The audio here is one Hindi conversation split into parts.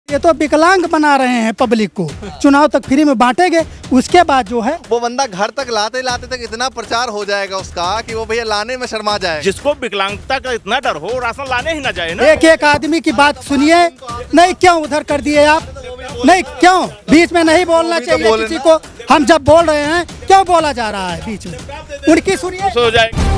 ये तो विकलांग बना रहे हैं पब्लिक को। चुनाव तक फ्री में बांटेंगे, उसके बाद जो है वो बंदा घर तक लाते लाते तक इतना प्रचार हो जाएगा उसका कि वो भैया लाने में शर्मा जाए। जिसको विकलांगता का इतना डर हो राशन लाने ही ना जाए ना। एक एक आदमी की बात सुनिए। नहीं क्यों उधर कर दिए आप? नहीं क्यों बीच में नहीं बोलना चाहिए किसी को। हम जब बोल रहे हैं क्यों बोला जा रहा है बीच में? उनकी सुनिए। हो जाएगा।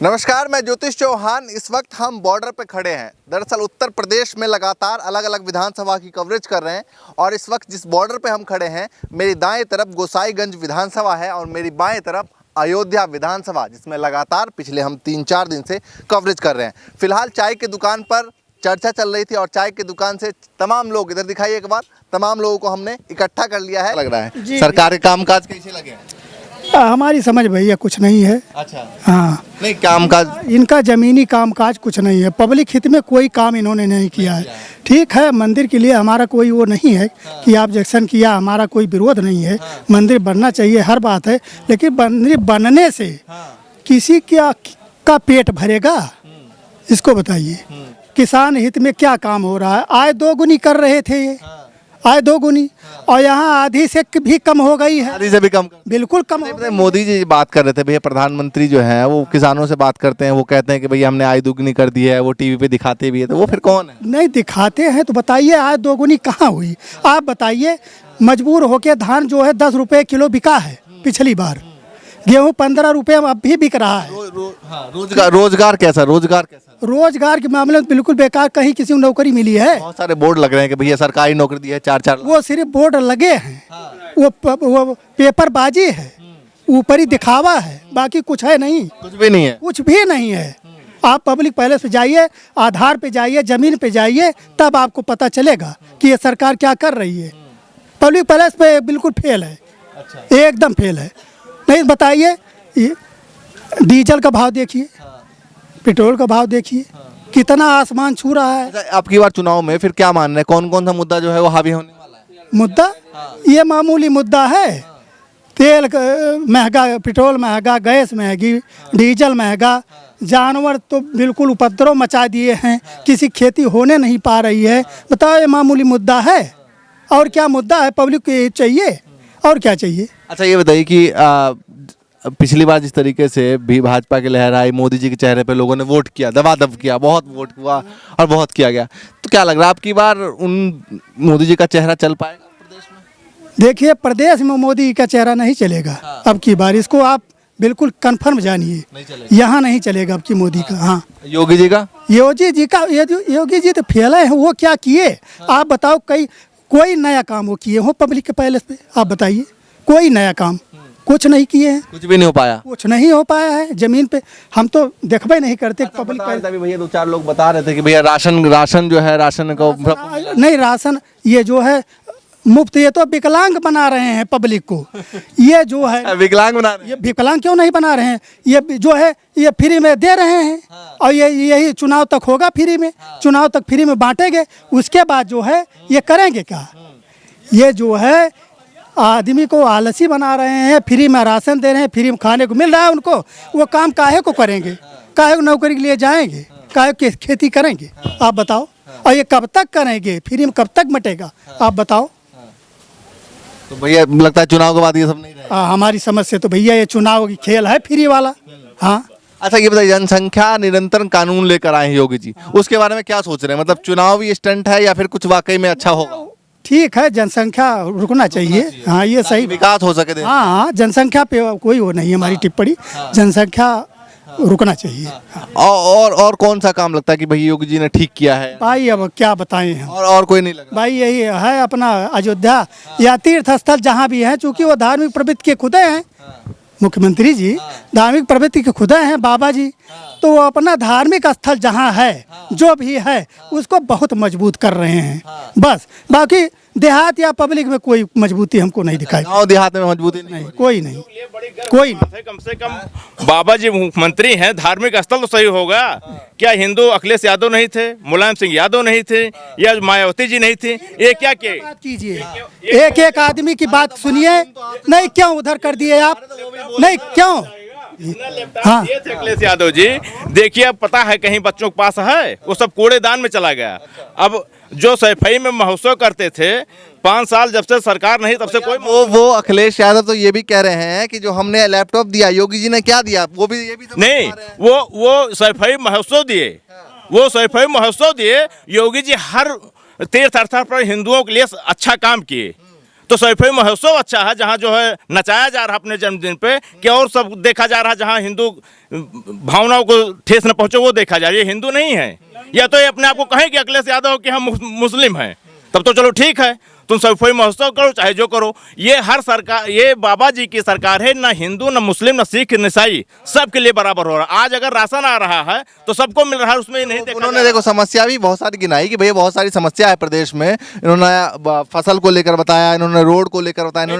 नमस्कार, मैं ज्योतिष चौहान। इस वक्त हम बॉर्डर पे खड़े हैं। दरअसल उत्तर प्रदेश में लगातार अलग अलग विधानसभा की कवरेज कर रहे हैं और इस वक्त जिस बॉर्डर पे हम खड़े हैं, मेरी दाएं तरफ गोसाईगंज विधानसभा है और मेरी बाएं तरफ अयोध्या विधानसभा, जिसमें लगातार पिछले हम 3-4 दिन से कवरेज कर रहे हैं। फिलहाल चाय की दुकान पर चर्चा चल रही थी और चाय की दुकान से तमाम लोग, इधर दिखाइए एक बार, तमाम लोगों को हमने इकट्ठा कर लिया है। लग रहा है सरकार के कामकाज कैसे लगे हैं? हमारी समझ भैया कुछ नहीं है। अच्छा, हाँ, नहीं कामकाज इनका जमीनी कामकाज कुछ नहीं है। पब्लिक हित में कोई काम इन्होंने नहीं किया है। ठीक है, मंदिर के लिए हमारा कोई वो नहीं है कि ऑब्जेक्शन किया, हमारा कोई विरोध नहीं है। मंदिर बनना चाहिए, हर बात है, लेकिन मंदिर बनने से किसी का पेट भरेगा? इसको बताइए। किसान हित में क्या काम हो रहा है? आय दोगुनी कर रहे थे ये, आय दोगुनी, और यहाँ आधी से भी कम हो गई है। आधी से भी कम, बिल्कुल कम हो गई। मोदी जी बात कर रहे थे भैया, प्रधानमंत्री जो है वो किसानों से बात करते हैं, वो कहते हैं कि भैया हमने आय दोगुनी कर दी है, वो टीवी पे दिखाते भी है, तो वो फिर कौन है? नहीं दिखाते हैं तो बताइए आय दोगुनी कहाँ हुई? आप बताइए। मजबूर होके धान जो है 10 रुपए किलो बिका है पिछली बार। गेहूँ 15 रुपए अब भी बिक रहा है। रोजगार कैसा? रोजगार के मामले में बिल्कुल बेकार। कहीं किसी को नौकरी मिली है? बहुत सारे बोर्ड लग रहे हैं कि भैया सरकारी नौकरी दी है 4-4 लाख। वो सिर्फ बोर्ड लगे हैं। वो पेपरबाजी है, ऊपरी दिखावा है, बाकी कुछ है नहीं। कुछ भी नहीं है। कुछ भी नहीं है। आप पब्लिक पैलेस पे जाइए, आधार पे जाइए, जमीन पे जाइए, तब आपको पता चलेगा कि ये सरकार क्या कर रही है। पब्लिक पैलेस पे बिल्कुल फेल है। अच्छा। एकदम फेल है। नहीं बताइए, डीजल का भाव देखिए, पेट्रोल का भाव देखिए, कितना आसमान छू रहा है। अच्छा, आपकी बार चुनाव में फिर क्या मान रहे हैं, कौन कौन सा मुद्दा जो है वो हावी होने वाला है? मुद्दा ये मामूली मुद्दा है। तेल महंगा, पेट्रोल महंगा, गैस महंगी, डीजल महंगा, जानवर तो बिल्कुल उपद्रव मचा दिए हैं, किसी खेती होने नहीं पा रही है। बताओ, ये मामूली मुद्दा है? और क्या मुद्दा है? पब्लिक को ये चाहिए, और क्या चाहिए? अच्छा, ये बताइए कि पिछली बार जिस तरीके से भी भाजपा की लहर आई, मोदी जी के चेहरे पे लोगों ने वोट किया, दबादब किया, बहुत वोट हुआ और बहुत किया गया, तो क्या लग रहा है आपकी बार उन मोदी जी का चेहरा चल पाएगा प्रदेश में? देखिए, प्रदेश में मोदी का चेहरा नहीं चलेगा। अब की बार इसको आप बिल्कुल कंफर्म जानिए, यहाँ नहीं चलेगा अब की मोदी का। हाँ, योगी जी का? योगी जी तो फेल है। वो क्या किए आप बताओ? कोई नया काम वो किए हो पब्लिक के पैलेस पे? आप बताइए, कोई नया काम कुछ नहीं किए हैं। कुछ भी नहीं हो पाया। कुछ नहीं हो पाया है जमीन पे। हम तो देखबे नहीं करते पब्लिक पैलेस। अभी भैया 2-4 लोग बता रहे थे कि भैया राशन जो है, राशन को नहीं, राशन ये जो है मुफ्त, ये तो विकलांग बना रहे हैं पब्लिक को। ये जो है विकलांग बना रहे हैं। ये विकलांग क्यों नहीं बना रहे हैं? ये जो है ये फ्री में दे रहे हैं और यही चुनाव तक होगा फ्री में। चुनाव तक फ्री में बांटेंगे, उसके बाद जो है ये करेंगे क्या? ये जो है आदमी को आलसी बना रहे हैं। फ्री में राशन दे रहे हैं, फ्री में खाने को मिल रहा है उनको। वो काम काहे को करेंगे? काहे को नौकरी के लिए जाएंगे? काहे को खेती करेंगे? आप बताओ। और ये कब तक करेंगे? फ्री में कब तक मटेगा? आप बताओ। तो भैया लगता है चुनाव के बाद ये सब नहीं रहेगा। हमारी समझ से तो भैया ये चुनाव की खेल है फ्री वाला। हाँ। अच्छा, ये बताइए, जनसंख्या निरंतर कानून लेकर आए हैं योगी जी, उसके बारे में क्या सोच रहे हैं? मतलब चुनावी स्टंट है या फिर कुछ वाकई में अच्छा होगा? ठीक है, जनसंख्या रुकना चाहिए। हाँ, ये सही, विकास हो सके। हाँ, जनसंख्या पे कोई वो नहीं है हमारी टिप्पणी। जनसंख्या रुकना चाहिए। और कौन सा काम लगता है कि भैया योगी जी ने ठीक किया है? भाई अब क्या बताएं हम। और कोई नहीं लगा भाई यही है अपना अयोध्या या तीर्थ स्थल जहाँ भी है, चूँकि वो धार्मिक प्रवृत्ति के खुदे हैं। मुख्यमंत्री जी धार्मिक प्रवृत्ति के खुदा हैं, बाबा जी, तो वो अपना धार्मिक स्थल जहाँ है, जो भी है, उसको बहुत मजबूत कर रहे हैं। बस, बाकी देहात या पब्लिक में कोई मजबूती हमको नहीं दिखाई। गाँव देहात में मजबूती नहीं, कोई नहीं। कम से कम बाबा जी मुख्यमंत्री हैं, धार्मिक स्थल तो सही होगा। क्या हिंदू अखिलेश यादव नहीं थे, मुलायम सिंह यादव नहीं थे, या मायावती जी नहीं थी? ये क्या बात कीजिए, एक एक आदमी की बात सुनिए। नहीं क्यों उधर कर दिए आप? नहीं क्यों हाँ ये थे अखिलेश यादव जी। देखिए अब पता है कहीं बच्चों के पास है, वो सब कूड़ेदान में चला गया। अब जो सैफई में महोत्सव करते थे 5 साल जब से सरकार नहीं तब से कोई वो अखिलेश यादव तो ये भी कह रहे हैं कि जो हमने लैपटॉप दिया, योगी जी ने क्या दिया, वो भी ये भी तो नहीं, बता रहे हैं। वो सैफई महोत्सव दिए, वो सैफई महोत्सव दिए। योगी जी हर तीर्थ स्थल पर हिंदुओं के लिए अच्छा काम किए। तो सैफई महोत्सव अच्छा है जहाँ जो है नचाया जा रहा अपने जन्मदिन पे, कि और सब देखा जा रहा जहाँ हिंदू भावनाओं को ठेस न पहुंचे वो देखा जा रहा है। ये हिंदू नहीं है। या तो ये अपने आप को कहें कि अखिलेश यादव कि हम मुस्लिम हैं, तब तो चलो ठीक है, तुम सैफई महोत्सव करो चाहे जो करो। ये हर सरकार, ये बाबा जी की सरकार है, ना हिंदू ना मुस्लिम ना सिख ना ईसाई, सबके लिए बराबर हो रहा है। आज अगर राशन आ रहा है तो सबको मिल रहा है, उसमें नहीं देखा उन्होंने देखो समस्या भी बहुत सारी गिनाई कि भैया बहुत सारी समस्या है प्रदेश में। इन्होंने फसल को लेकर बताया, इन्होंने रोड को लेकर बताया,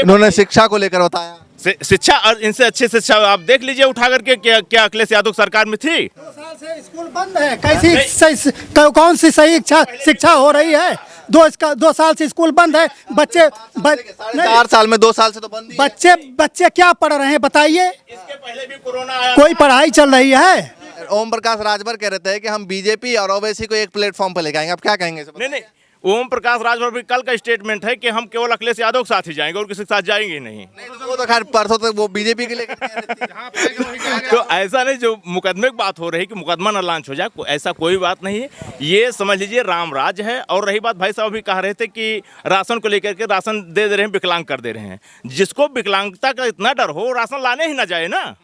इन्होंने शिक्षा को लेकर बताया। शिक्षा, और इनसे अच्छी शिक्षा आप देख लीजिए उठा करके क्या अखिलेश यादव सरकार में थी। 2 साल से स्कूल बंद है, कैसी कौन सी सही शिक्षा हो रही है? 2 साल से स्कूल बंद है, बच्चे 4 साल में 2 साल से तो बंद ही है। बच्चे क्या पढ़ रहे हैं बताइए? इसके पहले भी कोरोना आया, कोई पढ़ाई चल रही है? ओम प्रकाश राजभर कह रहे थे कि हम बीजेपी और ओवैसी को एक प्लेटफॉर्म पर लेके आएंगे। आप क्या कहेंगे इस पर? नहीं, ओम प्रकाश राजभर भी कल का स्टेटमेंट है कि हम केवल अखिलेश यादव के साथ ही जाएंगे और किसी के साथ जाएंगे ही नहीं। वो तो खैर परसों तक वो बीजेपी के लेकर तो ऐसा नहीं, जो मुकदमे की बात हो रही कि मुकदमा न लॉन्च हो जाए, ऐसा कोई बात नहीं है। ये समझ लीजिए राम राज है। और रही बात, भाई साहब भी कह रहे थे कि राशन को लेकर के राशन दे रहे हैं, विकलांग कर दे रहे हैं। जिसको विकलांगता का इतना डर हो, राशन लाने ही ना जाए ना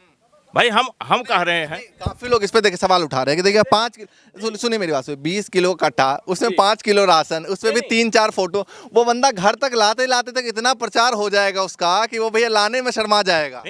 भाई। हम कह रहे हैं, काफी लोग इस पे देखिए सवाल उठा रहे हैं कि देखिए 5 सुनिए मेरी बात, 20 किलो कट्टा, उसमें 5 किलो राशन, उसमें भी 3-4 फोटो, वो बंदा घर तक लाते लाते तक इतना प्रचार हो जाएगा उसका कि वो भैया लाने में शर्मा जाएगा।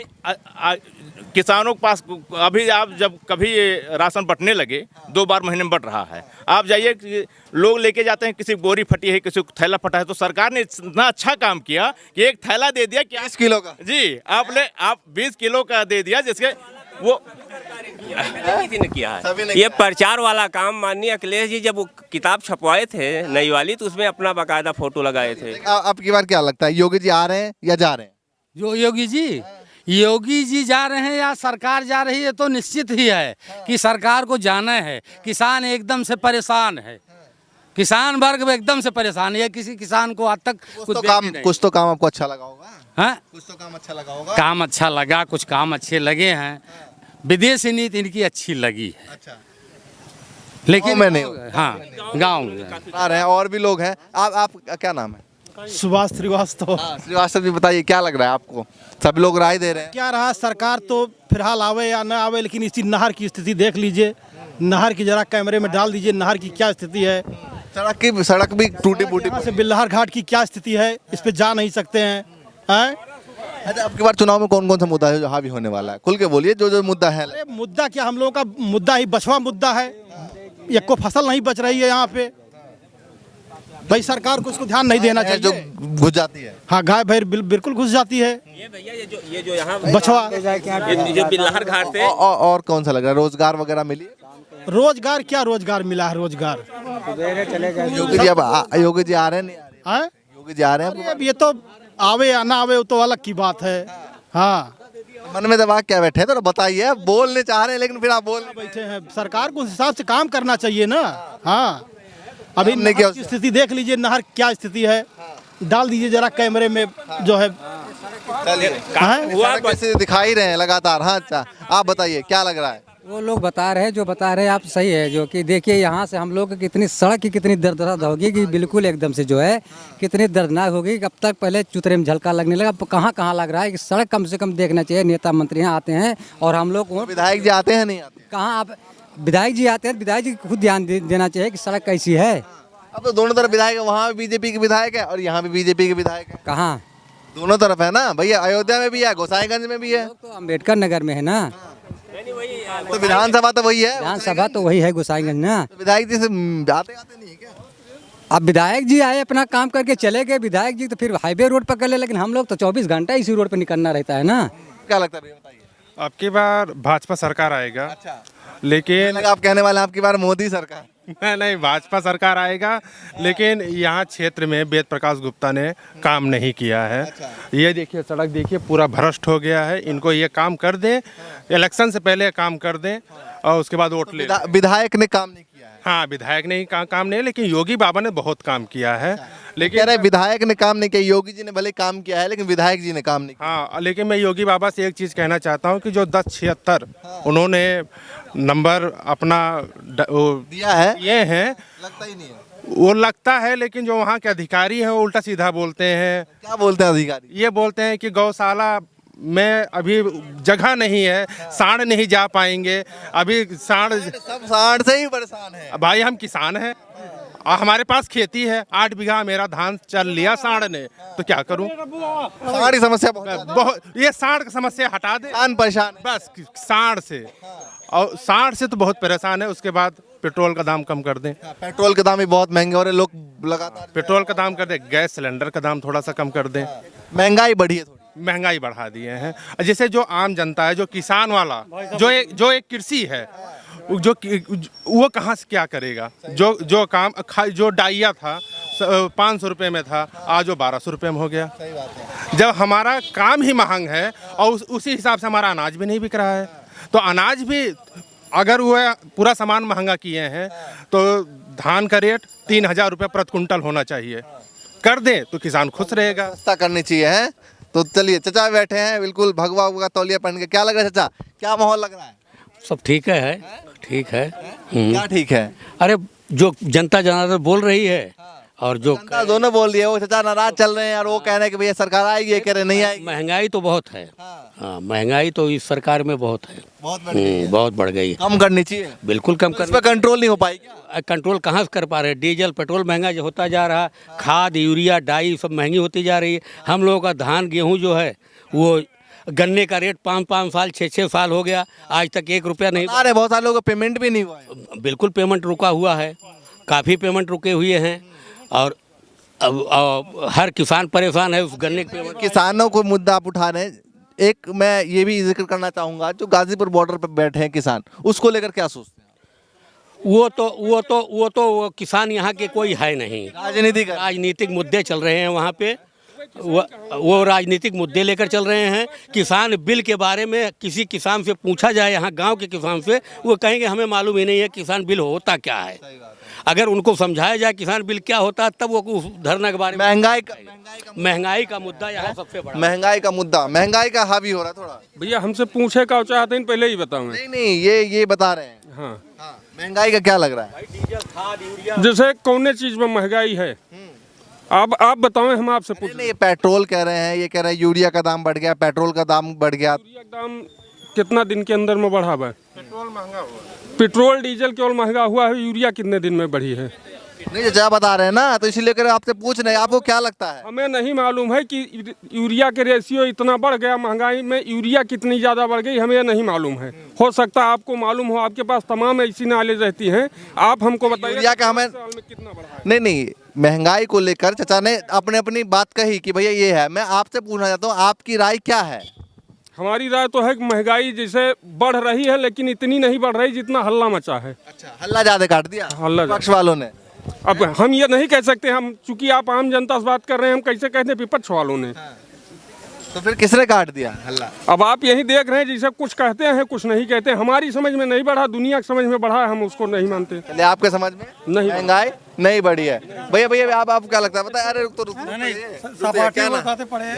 किसानों के पास अभी आप जब कभी ये राशन बंटने लगे, 2 बार महीने में बंट रहा है। आप जाइए, लोग लेके जाते हैं, किसी बोरी फटी है, किसी को थैला फटा है, तो सरकार ने इतना अच्छा काम किया कि एक थैला दे दिया कि 20 किलो का जी आप 20 किलो का दे दिया, जिसके वो किसी ने किया है। ये प्रचार वाला काम माननीय अखिलेश जी जब वो किताब छपवाए थे नई वाली, तो उसमें अपना बाकायदा फोटो लगाए थे। आपकी बार क्या लगता है, योगी जी आ रहे हैं या जा रहे हैं? जो योगी जी जा रहे हैं या सरकार जा रही है, तो निश्चित ही है कि सरकार को जाना है। किसान एकदम से परेशान है, किसान वर्ग एकदम से परेशान है। किसी किसान को आज तक कुछ तो काम आपको अच्छा लगा होगा। हाँ, कुछ तो काम अच्छा लगा होगा। काम अच्छा लगा, कुछ काम अच्छे लगे हैं। विदेशी नीति इनकी अच्छी लगी है। अच्छा, लेकिन गाँव में नहीं। हाँ, गाँव आ रहे हैं और भी लोग हैं। आप क्या नाम है? सुभाष श्रीवास्तव। श्रीवास्तव जी बताइए क्या लग रहा है आपको? सब लोग राय दे रहे हैं। क्या रहा, सरकार तो फिलहाल आवे या न आवे, लेकिन इसी नहर की स्थिति देख लीजिए। नहर की जरा कैमरे में डाल दीजिए, नहर की क्या स्थिति है। सड़क भी टूटी फूटी। यहाँ से बिल्लाहर घाट की क्या स्थिति है, इस पे जा नहीं सकते हैं। अच्छा, अब की बार चुनाव में कौन कौन सा मुद्दा है जो हावी होने वाला है? खुल के बोलिए, जो मुद्दा है। अरे मुद्दा क्या, हम लोगों का मुद्दा ही बछवा मुद्दा है। एक को फसल नहीं बच रही है यहाँ पे। भाई सरकार को उसको ध्यान नहीं देना चाहिए। जो घुस जाती है। हाँ, गाय भैंस बिल्कुल घुस जाती है। ये भैया ये जो यहाँ बछवा जो बिल्लाहर घाट पे और कौन सा लग रहा है? रोजगार वगैरह मिली? रोजगार क्या रोजगार मिला है? रोजगार योगी जी अब योगी जी आ रहे हैं नहीं आ रहे? है? योगी जी आ रहे अरे हैं? अब ये तो आवे या ना आवे वो तो अलग की बात है। हाँ, मन में दबा क्या बैठे हैं तो बताइए। बोलने चाह रहे हैं लेकिन फिर आप बोल बैठे हैं। सरकार को उस हिसाब से काम करना चाहिए ना। हाँ, अभी हमने नहर की स्थिति देख लीजिए, नहर क्या स्थिति है, डाल दीजिए जरा कैमरे में जो है। सड़क से दिखाई रहे हैं लगातार। हाँ, अच्छा आप बताइए क्या लग रहा है? वो लोग बता रहे हैं, जो बता रहे हैं आप सही है। जो कि देखिए यहाँ से हम लोग कितनी सड़क की कितनी दर्दनाक होगी कि बिल्कुल एकदम से जो है कितनी दर्दनाक होगी। अब तक पहले चुतरे में झलका लगने लगा, अब कहाँ कहाँ लग रहा है कि सड़क कम से कम देखना चाहिए। नेता मंत्री यहाँ आते हैं और हम लोग विधायक जी आते हैं नहीं आते? कहाँ आप विधायक जी आते हैं, विधायक जी खुद ध्यान देना चाहिए कि सड़क कैसी है। अब तो दोनों तरफ विधायक है, वहाँ भी बीजेपी के विधायक है और यहाँ भी बीजेपी के विधायक है। कहाँ? दोनों तरफ है ना भैया। अयोध्या में भी है, गोसाईगंज में भी है, तो अम्बेडकर नगर में है ना। तो विधानसभा तो वही है। विधानसभा तो वही है गोसाईगंज ना। तो विधायक जी से आते नहीं है क्या? अब विधायक जी आए अपना काम करके चले गए। विधायक जी तो फिर हाईवे रोड पकड़ ले, लेकिन हम लोग तो 24 घंटा इसी रोड पर निकलना रहता है ना। क्या लगता है भैया बताइए? अब की बार भाजपा सरकार आएगा। अच्छा, लेकिन आप कहने वाले हैं आपकी बार मोदी सरकार। नहीं, भाजपा सरकार आएगा, लेकिन यहाँ क्षेत्र में वेद प्रकाश गुप्ता ने काम नहीं किया है। ये देखिए, सड़क देखिए, पूरा भ्रष्ट हो गया है। इनको ये काम कर दें, इलेक्शन से पहले काम कर दें और उसके बाद वोट ले लें। विधायक ने काम नहीं किया है। हाँ, विधायक ने ही काम नहीं, लेकिन योगी बाबा ने बहुत काम किया है। कह लेकिन रहे विधायक ने काम नहीं किया, योगी जी ने भले काम किया है लेकिन विधायक जी ने काम नहीं किया। हाँ, लेकिन मैं योगी बाबा से एक चीज़ कहना चाहता हूँ कि जो 1076 उन्होंने नंबर अपना दिया है, ये हैं, लगता ही नहीं है। वो लगता है, लेकिन जो वहाँ के अधिकारी हैं वो उल्टा सीधा बोलते हैं। क्या बोलते हैं अधिकारी? ये बोलते हैं कि गौशाला में अभी जगह नहीं है, सांड नहीं जा पाएंगे। अभी सांड, सब सांड से ही परेशान है। भाई हम किसान हैं, हमारे पास खेती है, 8 बीघा मेरा धान चल लिया सांड ने, तो क्या करूं? सांड की समस्या बहुत, ये सांड की समस्या हटा दे, किसान परेशान है। बस सांड से, और सांड से तो बहुत परेशान है। उसके बाद पेट्रोल का दाम कम कर दें, पेट्रोल के दाम भी बहुत महंगे हो रहे, लोग लगातार पेट्रोल का दाम कर दें, गैस सिलेंडर का दाम थोड़ा सा कम कर दें। महंगाई बढ़ी है थोड़ी। महंगाई बढ़ा दिए हैं। जैसे जो आम जनता है, जो किसान वाला, जो एक कृषि है, वो कहाँ से क्या करेगा? जो काम जो डाइया था 500 रुपये में था, आज वो 1200 रुपये में हो गया। जब हमारा काम ही महंग है और उसी हिसाब से हमारा अनाज भी नहीं बिक रहा है, तो अनाज भी अगर वो पूरा सामान महंगा किए हैं तो धान का रेट 3000 रुपये प्रति कुंटल होना चाहिए। कर दें तो किसान खुश रहेगा। व्यवस्था करनी चाहिए है। तो चलिए, चचा बैठे हैं बिल्कुल भगवा हुआ तौलिया पहन के। क्या लग रहा है चचा, क्या माहौल लग रहा है? सब ठीक है, ठीक है। क्या ठीक है? अरे जो जनता जनार्दन बोल रही है और जो जनता दोनों बोल रही है, वो चचा नाराज चल रहे हैं और वो कह रहे हैं कि भैया सरकार आएगी, ये कह रहे नहीं आएगी। महंगाई तो बहुत है। हाँ, महंगाई तो इस सरकार में बहुत है, बहुत बढ़ गई है। बहुत बढ़ गई है। कम करनी चाहिए, बिल्कुल कम इस पर कंट्रोल नहीं हो पाई क्या? कंट्रोल कहाँ से कर पा रहे हैं? डीजल पेट्रोल महंगा जो होता जा रहा, खाद यूरिया डाई सब महंगी होती जा रही है। हम लोगों का धान गेहूँ जो है वो गन्ने का रेट 5-5 साल 6-6 साल हो गया, आज तक 1 रुपया नहीं। अरे बहुत सारे लोगों का पेमेंट भी नहीं हुआ है। बिल्कुल पेमेंट रुका हुआ है, काफ़ी पेमेंट रुके हुए हैं और अब हर किसान परेशान है उस गन्ने के पेमेंट। किसानों को मुद्दा आप उठा रहे हैं। एक मैं ये भी जिक्र करना चाहूंगा, जो गाजीपुर बॉर्डर पर बैठे हैं किसान, उसको लेकर क्या सोचते हैं? वो किसान यहाँ के कोई है नहीं। राजनीतिक मुद्दे चल रहे हैं वहाँ पे, वो राजनीतिक मुद्दे लेकर चल रहे हैं। किसान बिल के बारे में किसी किसान से पूछा जाए, यहाँ गांव के किसान से, वो कहेंगे हमें मालूम ही नहीं है किसान बिल होता क्या है। अगर उनको समझाया जाए किसान बिल क्या होता है, तब वो उस धरना के बारे में। महंगाई का मुद्दा यहाँ सबसे बड़ा। महंगाई का हावी हो रहा है थोड़ा। भैया हमसे पूछे का चाहते हैं, पहले ही बताऊं। नहीं, ये बता रहे हैं। हाँ, महंगाई का क्या लग रहा है? जैसे कौन चीज में महंगाई है, आप बताओ, हम आपसे पूछ। नहीं, पेट्रोल कह रहे हैं, ये कह रहे हैं यूरिया का दाम बढ़ गया, पेट्रोल का दाम बढ़ गया। यूरिया का दाम कितना दिन के अंदर में बढ़ा हुआ है? पेट्रोल महंगा हुआ, पेट्रोल डीजल केवल महंगा हुआ है, यूरिया कितने दिन में बढ़ी है? नहीं, चाचा बता रहे हैं ना, तो इसीलिए कर आपसे पूछ रहे हैं, आपको क्या लगता है? हमें नहीं मालूम है कि यूरिया के रेशियो इतना बढ़ गया, महंगाई में यूरिया कितनी ज़्यादा बढ़ गई, हमें नहीं मालूम है। हो सकता है आपको मालूम हो, आपके पास तमाम ऐसी नॉलेज रहती हैं, आप हमको बताइए। यूरिया का हमें कितना बढ़ा है? नहीं, महंगाई को लेकर चाचा ने अपनी बात कही कि भैया ये है। मैं आपसे पूछना चाहता हूँ, आपकी राय क्या है? हमारी राय तो है कि महंगाई जैसे बढ़ रही है, लेकिन इतनी नहीं बढ़ रही जितना हल्ला मचा है। अच्छा, हल्ला ज्यादा काट दिया हल्ला पक्ष वालों ने। अब हम ये नहीं कह सकते, हम चूंकि आप आम जनता से बात कर रहे हैं, हम कैसे कहते हैं विपक्ष वालों ने। तो फिर किसने काट दिया हल्ला? अब आप यही देख रहे हैं, जैसे कुछ कहते हैं कुछ नहीं कहते। हमारी समझ में नहीं बढ़ा, दुनिया की समझ में बढ़ा है, हम उसको नहीं मानते। चलिए, आपके समझ में नहीं, महंगाई नहीं बढ़ी है। भैया आप क्या लगता है? बताए। अरे रुक तो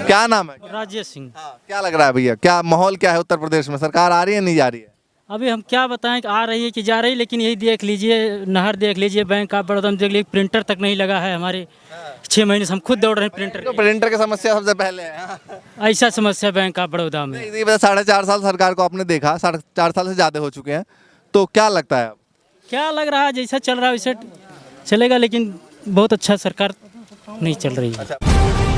क्या नाम है? राजेश सिंह। क्या लग रहा है भैया, क्या माहौल क्या है उत्तर प्रदेश में? सरकार आ रही है नहीं जा रही है? अभी हम क्या बताएं कि आ रही है कि जा रही है, लेकिन यही देख लीजिए, नहर देख लीजिए, बैंक ऑफ बड़ौदा में देख लीजिए, प्रिंटर तक नहीं लगा है हमारे। 6 महीने से हम खुद दौड़ रहे हैं प्रिंटर। तो प्रिंटर की समस्या सबसे पहले है। ऐसा समस्या बैंक ऑफ बड़ौदा में। 4.5 साल सरकार को आपने देखा, 4.5 साल से ज्यादा हो चुके हैं, तो क्या लगता है? क्या लग रहा है, जैसा चल रहा है वैसे चलेगा, लेकिन बहुत अच्छा सरकार नहीं चल रही है।